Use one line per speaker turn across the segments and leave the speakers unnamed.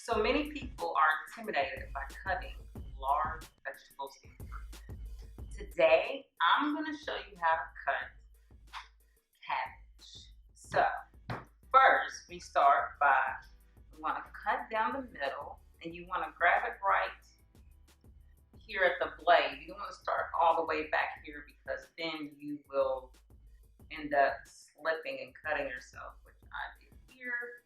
So many people are intimidated by cutting large vegetables and fruit. Today, I'm going to show you how to cut cabbage. So, first, we start by, we want to cut down the middle, and you want to grab it right here at the blade. You don't want to start all the way back here because then you will end up slipping and cutting yourself, which I did here.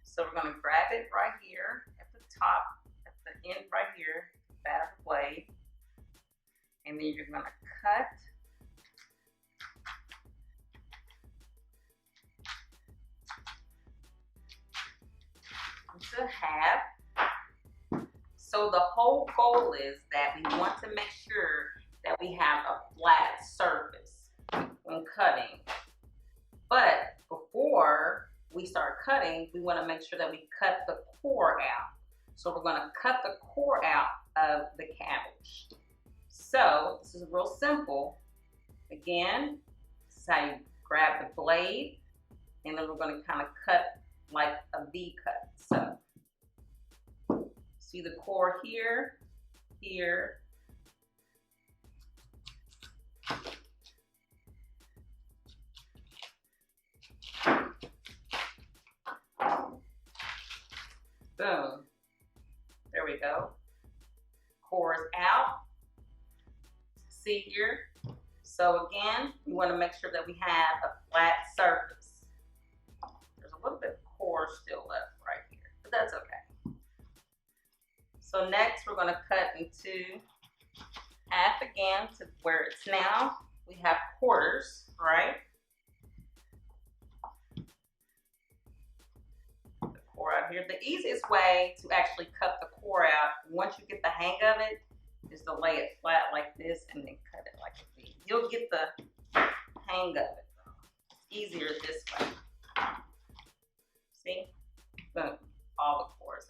So we're going to grab it right here at the top, at the end right here, the back of the blade. And then you're going to cut into half. So the whole goal is that we want to make sure that we have a flat surface when cutting. But before we start cutting, we want to make sure that we cut the core out. So we're going to cut the core out of the cabbage. So this is real simple. Again, this is how you grab the blade, and then we're going to kind of cut like a V cut. So see the core here, here. Boom. There we go. Core is out. See here? So again, we want to make sure that we have a flat surface. There's a little bit of core still left right here, but that's okay. So next we're going to cut into half again to where it's now. We have quarters, right? Out here. The easiest way to actually cut the core out, once you get the hang of it, is to lay it flat like this and then cut it like a V. You'll get the hang of it though. It's easier this way. See? Boom. All the cores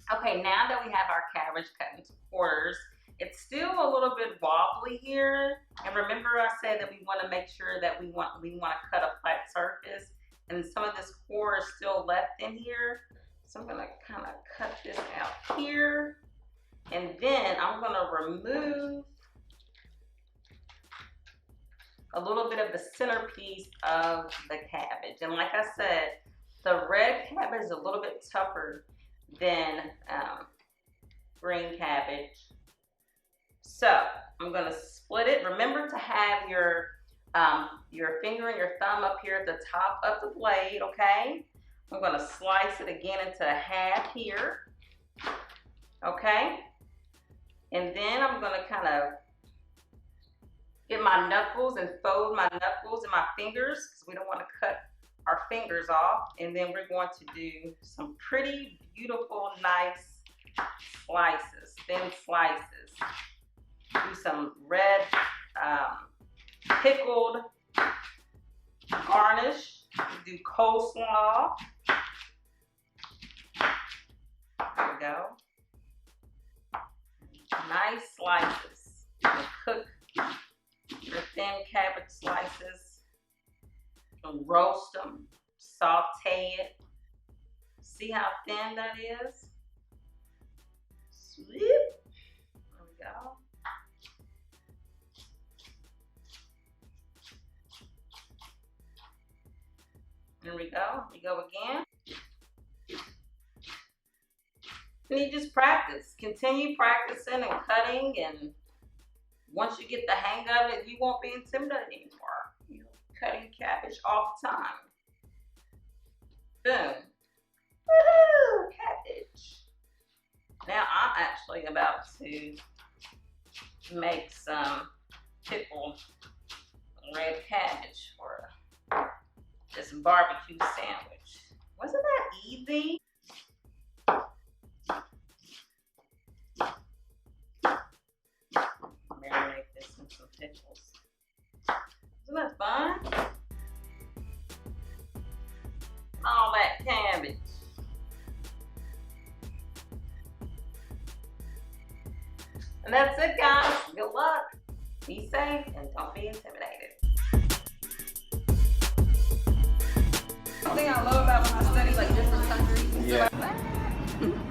out. Okay, now that we have our cabbage cut into quarters, it's still a little bit wobbly here. And remember I said that we want to make sure that we want to cut a flat surface. And some of this core is still left in here. So I'm gonna kind of cut this out here. And then I'm gonna remove a little bit of the centerpiece of the cabbage. And like I said, the red cabbage is a little bit tougher than green cabbage. So I'm gonna split it. Remember to have your finger and your thumb up here at the top of the blade, okay? I'm going to slice it again into a half here, okay? And then I'm going to kind of get my knuckles and fold my knuckles and my fingers because we don't want to cut our fingers off. And then we're going to do some pretty beautiful, nice slices, thin slices. Do some red pickled garnish. Do coleslaw. There we go. Nice slices. And cook your thin cabbage slices. And roast them. Saute it. See how thin that is? Sweet. There we go. There we go. We go again. And you just practice. Continue practicing and cutting, and once you get the hang of it, you won't be intimidated anymore. You're cutting cabbage all the time. Boom. Woohoo! Cabbage. Now I'm actually about to make some pickled red cabbage for this barbecue sandwich. Wasn't that easy? Marinate this in some pickles. Isn't that fun? All that cabbage. And that's it, guys. Good luck. Be safe and don't be intimidated. the thing I love about when I study like different countries.
Yeah.
Like,